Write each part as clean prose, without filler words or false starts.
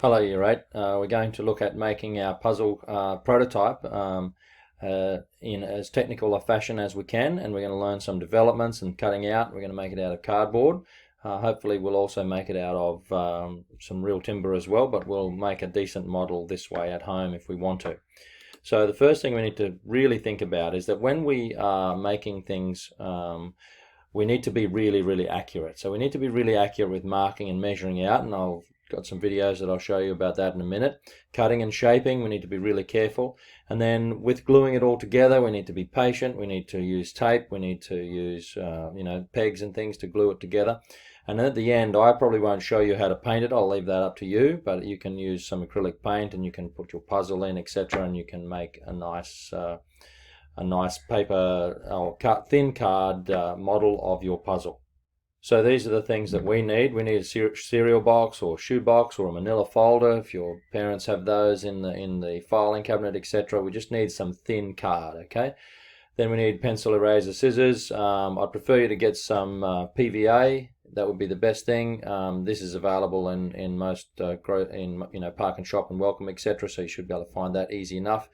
Hello, Year 8. We're going to look at making our puzzle prototype in as technical a fashion as we can, and we're going to learn some developments and cutting out. We're going to make it out of cardboard. Hopefully we'll also make it out of some real timber as well, but we'll make a decent model this way at home if we want to. So the first thing we need to really think about is that when we are making things, we need to be really accurate. So we need to be really accurate with marking and measuring out, and I've got some videos that I'll show you about that in a minute. Cutting and shaping, we need to be really careful. And then with gluing it all together, we need to be patient. We need to use tape. We need to use pegs and things to glue it together. And then at the end, I probably won't show you how to paint it. I'll leave that up to you, but you can use some acrylic paint and you can put your puzzle in, etc., and you can make a nice paper or thin card model of your puzzle. So these are the things that we need. We need a cereal box or shoe box or a manila folder if your parents have those in the filing cabinet, etc. We just need some thin card, okay? Then we need pencil, eraser, scissors. I'd prefer you to get some PVA. That would be the best thing. This is available in most Park and Shop and Welcome, etc. So you should be able to find that easy enough.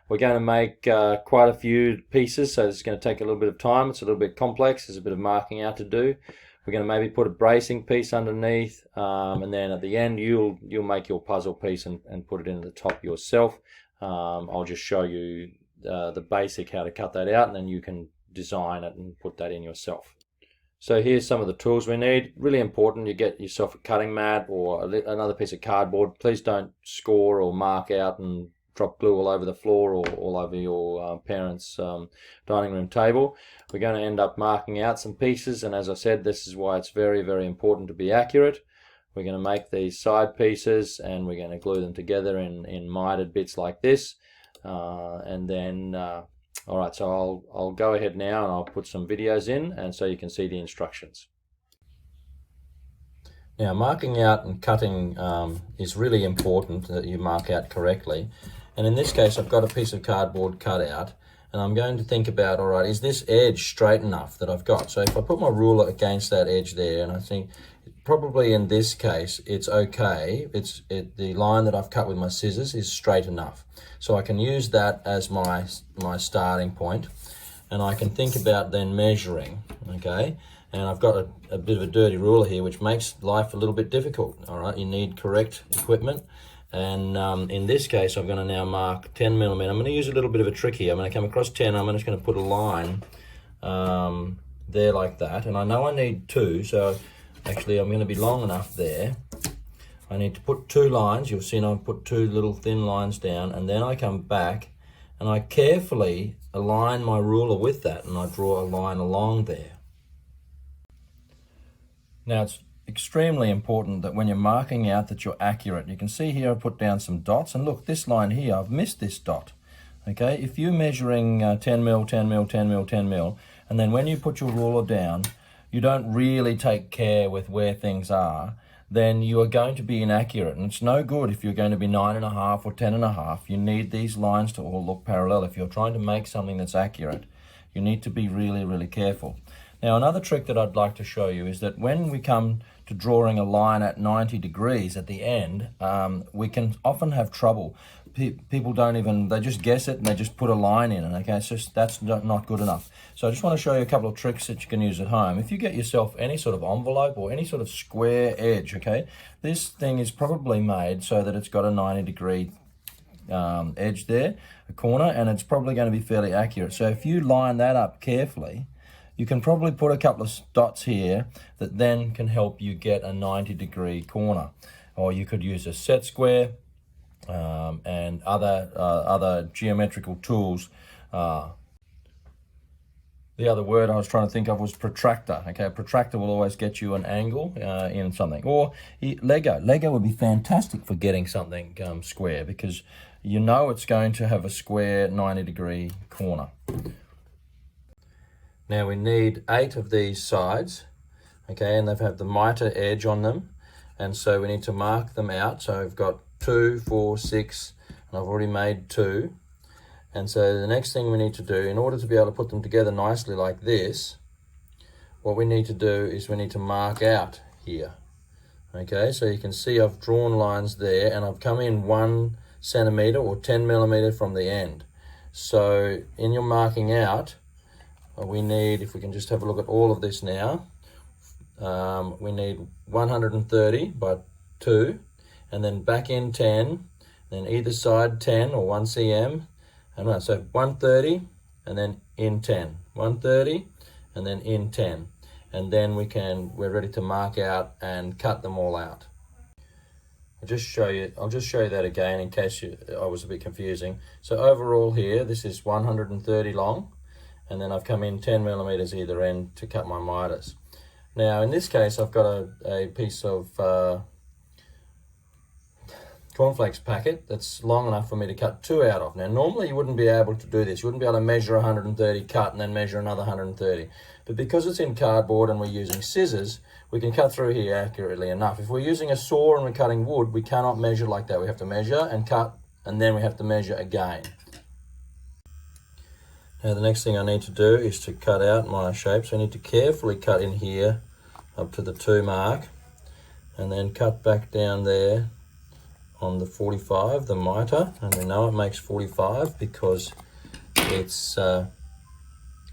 We're going to make quite a few pieces, so this is going to take a little bit of time. It's a little bit complex. There's a bit of marking out to do. We're going to maybe put a bracing piece underneath, and then at the end you'll make your puzzle piece and put it into the top yourself. I'll just show you the basic how to cut that out, and then you can design it and put that in yourself. So here's some of the tools we need. Really important, you get yourself a cutting mat or another piece of cardboard. Please don't score or mark out and drop glue all over the floor or all over your parents' dining room table. We're going to end up marking out some pieces, and as I said, this is why it's very important to be accurate. We're going to make these side pieces and we're going to glue them together in mitered bits like this, and then alright, so I'll go ahead now and I'll put some videos in, and so you can see the instructions. Now, marking out and cutting is really important that you mark out correctly. And in this case, I've got a piece of cardboard cut out, and I'm going to think about, all right, is this edge straight enough that I've got? So if I put my ruler against that edge there, and I think probably in this case, it's okay. The line that I've cut with my scissors is straight enough. So I can use that as my starting point, and I can think about then measuring, okay? And I've got a bit of a dirty ruler here, which makes life a little bit difficult, all right? You need correct equipment. And in this case, I'm going to now mark 10 millimeter. I'm going to use a little bit of a trick here. I'm going to come across 10. I'm just going to put a line there like that. And I know I need 2, so actually I'm going to be long enough there. I need to put 2 lines. You'll see I've put 2 little thin lines down, and then I come back and I carefully align my ruler with that, and I draw a line along there. Now, it's extremely important that when you're marking out that you're accurate. You can see here I put down some dots, and look, this line here, I've missed this dot. Okay, if you're measuring 10 mil, 10 mil, 10 mil, 10 mil, and then when you put your ruler down, you don't really take care with where things are, then you are going to be inaccurate, and it's no good if you're going to be 9.5 or 10.5. You need these lines to all look parallel. If you're trying to make something that's accurate, you need to be really careful. Now, another trick that I'd like to show you is that when we come to drawing a line at 90 degrees at the end, we can often have trouble. People they just guess it and they just put a line in, and okay, it's just, that's not good enough. So I just want to show you a couple of tricks that you can use at home. If you get yourself any sort of envelope or any sort of square edge, okay, this thing is probably made so that it's got a 90-degree edge there, a corner, and it's probably going to be fairly accurate. So if you line that up carefully, you can probably put a couple of dots here that then can help you get a 90-degree corner. Or you could use a set square and other geometrical tools. The other word I was trying to think of was protractor. Okay, a protractor will always get you an angle in something. Or Lego. Lego would be fantastic for getting something square, because you know it's going to have a square 90-degree corner. Now we need 8 of these sides, okay, and they have the mitre edge on them, and so we need to mark them out. So I've got 2, 4, 6, and I've already made 2. And so the next thing we need to do, in order to be able to put them together nicely like this, what we need to do is we need to mark out here, Okay, so you can see I've drawn lines there, and I've come in 1 centimeter or 10 millimeter from the end. So in your marking out, we need, if we can just have a look at all of this now, we need 130 by 2, and then back in 10, then either side 10 or 1 cm, and right, so 130 and then in 10, 130 and then in 10, and then we're ready to mark out and cut them all out. I'll just show you that again in case I was a bit confusing. So overall here, this is 130 long, and then I've come in 10 millimeters either end to cut my miters. Now in this case, I've got a piece of cornflakes packet that's long enough for me to cut 2 out of. Now normally you wouldn't be able to do this. You wouldn't be able to measure 130, cut, and then measure another 130. But because it's in cardboard and we're using scissors, we can cut through here accurately enough. If we're using a saw and we're cutting wood, we cannot measure like that. We have to measure and cut, and then we have to measure again. Now the next thing I need to do is to cut out my shape. So I need to carefully cut in here up to the 2 mark, and then cut back down there on the 45, the mitre, and we know it makes 45 because it's 1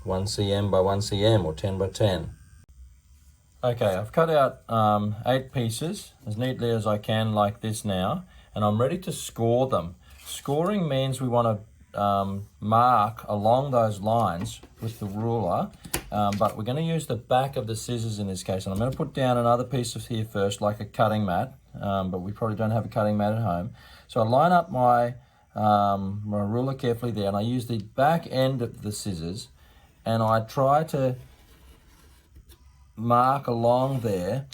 cm by 1 cm or 10 by 10. Okay, I've cut out 8 pieces as neatly as I can like this now, and I'm ready to score them. Scoring means we want to mark along those lines with the ruler, but we're going to use the back of the scissors in this case, and I'm going to put down another piece of here first, like a cutting mat, but we probably don't have a cutting mat at home. So I line up my ruler carefully there, and I use the back end of the scissors, and I try to mark along there,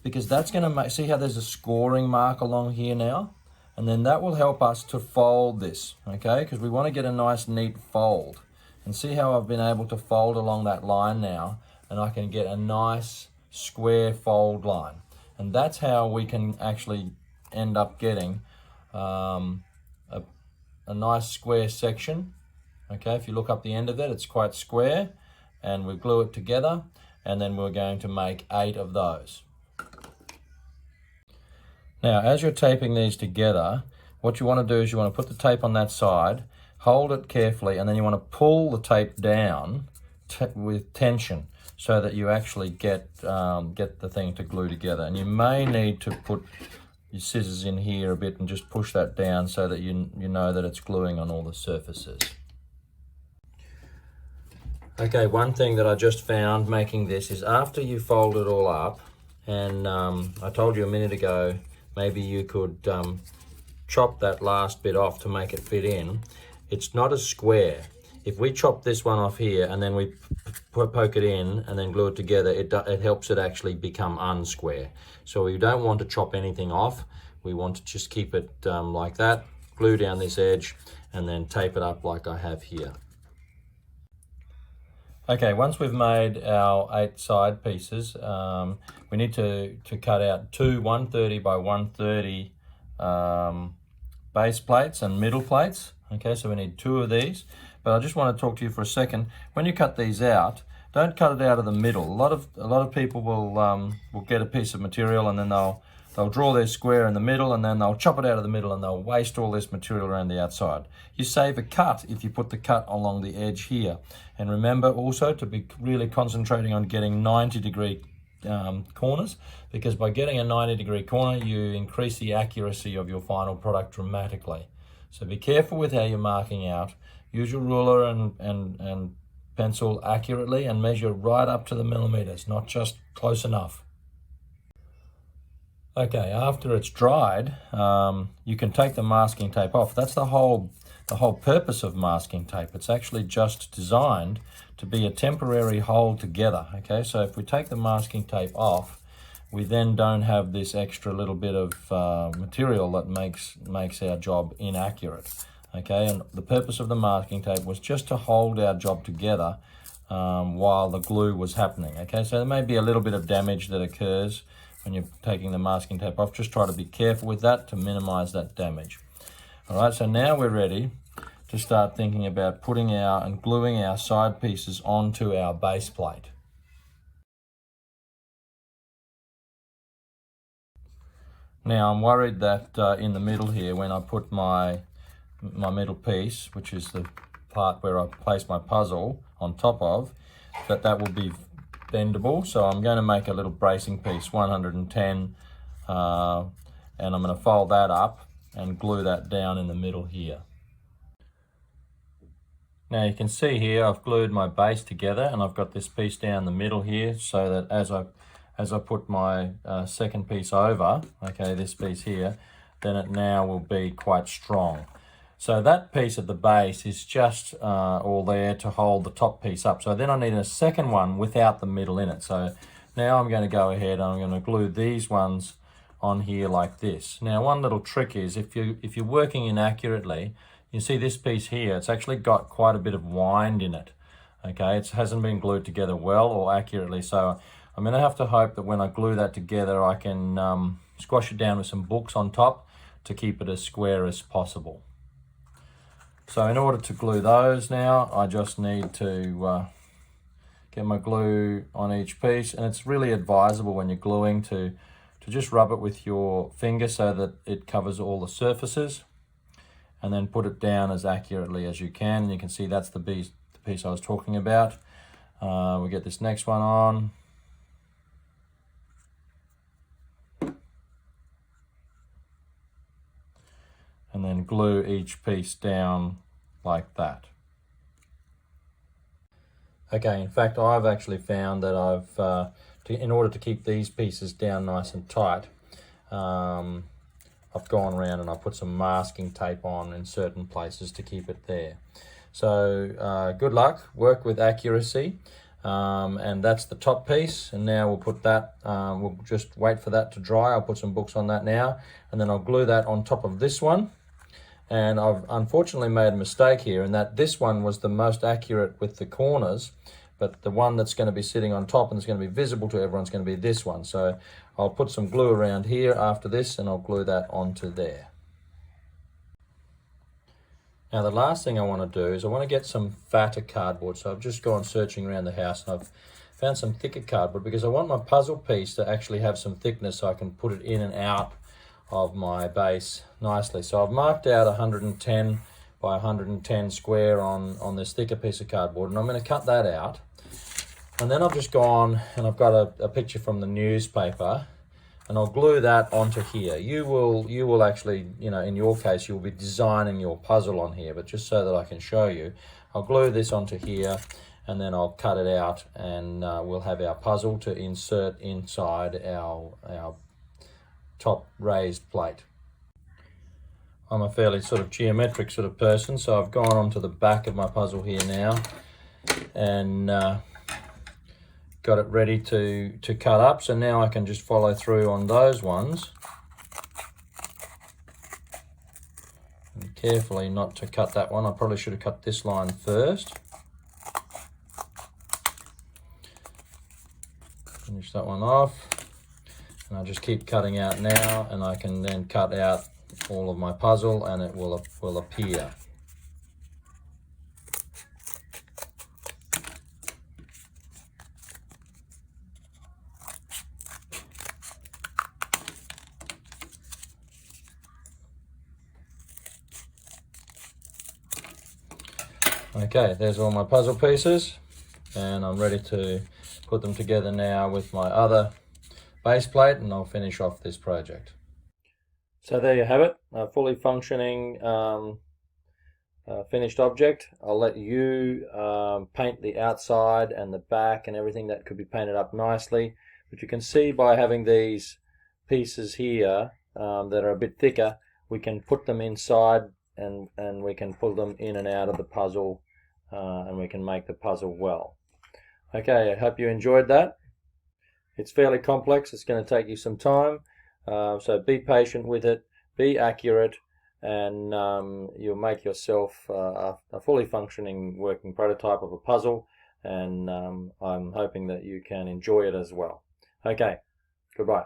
because that's going to make, see how there's a scoring mark along here now? And then that will help us to fold this, okay? Because we want to get a nice neat fold. And see how I've been able to fold along that line now, and I can get a nice square fold line. And that's how we can actually end up getting a nice square section. Okay, if you look up the end of it, it's quite square, and we glue it together, and then we're going to make 8 of those. Now, as you're taping these together, what you want to do is you want to put the tape on that side, hold it carefully, and then you want to pull the tape down with tension so that you actually get the thing to glue together. And you may need to put your scissors in here a bit and just push that down so that you know that it's gluing on all the surfaces. Okay, one thing that I just found making this is after you fold it all up, and I told you a minute ago, maybe you could chop that last bit off to make it fit in. It's not a square. If we chop this one off here and then we poke it in and then glue it together, it helps it actually become unsquare. So we don't want to chop anything off. We want to just keep it like that, glue down this edge, and then tape it up like I have here. Okay, once we've made our 8 side pieces, we need to cut out 2 130 by 130 base plates and middle plates. Okay, so we need 2 of these. But I just want to talk to you for a second. When you cut these out, don't cut it out of the middle. A lot of people will get a piece of material and then they'll draw their square in the middle, and then they'll chop it out of the middle and they'll waste all this material around the outside. You save a cut if you put the cut along the edge here. And remember also to be really concentrating on getting 90-degree corners, because by getting a 90-degree corner, you increase the accuracy of your final product dramatically. So be careful with how you're marking out. Use your ruler and pencil accurately and measure right up to the millimeters, not just close enough. Okay, after it's dried, you can take the masking tape off. That's the whole purpose of masking tape. It's actually just designed to be a temporary hold together. Okay, so if we take the masking tape off, we then don't have this extra little bit of material that makes our job inaccurate. Okay, and the purpose of the masking tape was just to hold our job together while the glue was happening. Okay, so there may be a little bit of damage that occurs when you're taking the masking tape off. Just try to be careful with that to minimize that damage. All right, so now we're ready to start thinking about putting and gluing our side pieces onto our base plate. Now I'm worried that in the middle here, when I put my middle piece, which is the part where I place my puzzle on top of, that will be bendable. So I'm going to make a little bracing piece, 110, and I'm going to fold that up and glue that down in the middle here. Now you can see here I've glued my base together, and I've got this piece down the middle here, so that as I put my second piece over, okay, this piece here, then it now will be quite strong. So that piece at the base is just all there to hold the top piece up. So then I need a second one without the middle in it. So now I'm going to go ahead and I'm going to glue these ones on here like this. Now one little trick is if you're working inaccurately, you see this piece here, it's actually got quite a bit of wind in it. Okay, it hasn't been glued together well or accurately. So I'm going to have to hope that when I glue that together, I can squash it down with some books on top to keep it as square as possible. So in order to glue those now, I just need to get my glue on each piece, and it's really advisable when you're gluing to just rub it with your finger so that it covers all the surfaces, and then put it down as accurately as you can. And you can see that's the piece I was talking about. We get this next one on. And then glue each piece down like that. Okay, in fact, I've actually found that in order to keep these pieces down nice and tight, I've gone around and I've put some masking tape on in certain places to keep it there. So good luck, work with accuracy. And that's the top piece, and now we'll put that, we'll just wait for that to dry. I'll put some books on that now, and then I'll glue that on top of this one. And I've unfortunately made a mistake here in that this one was the most accurate with the corners, but the one that's going to be sitting on top and it's going to be visible to everyone is going to be this one. So I'll put some glue around here after this, and I'll glue that onto there. Now the last thing I want to do is I want to get some fatter cardboard. So I've just gone searching around the house and I've found some thicker cardboard because I want my puzzle piece to actually have some thickness so I can put it in and out of my base nicely. So I've marked out 110 by 110 square on this thicker piece of cardboard, and I'm going to cut that out. And then I've just gone and I've got a picture from the newspaper, and I'll glue that onto here. You will actually, in your case, you'll be designing your puzzle on here, but just so that I can show you, I'll glue this onto here, and then I'll cut it out, and we'll have our puzzle to insert inside our top raised plate. I'm a fairly sort of geometric sort of person, so I've gone onto the back of my puzzle here now, and got it ready to cut up. So now I can just follow through on those ones, and carefully not to cut that one. I probably should have cut this line first. Finish that one off, and I'll just keep cutting out now, and I can then cut out all of my puzzle and it will appear. Okay, there's all my puzzle pieces, and I'm ready to put them together now with my other base plate, and I'll finish off this project. So there you have it, a fully functioning finished object. I'll let you paint the outside and the back and everything that could be painted up nicely, but you can see by having these pieces here that are a bit thicker, we can put them inside and we can pull them in and out of the puzzle, and we can make the puzzle well. Okay, I hope you enjoyed that. It's fairly complex, it's going to take you some time, so be patient with it, be accurate, and you'll make yourself a fully functioning working prototype of a puzzle, and I'm hoping that you can enjoy it as well. Okay, goodbye.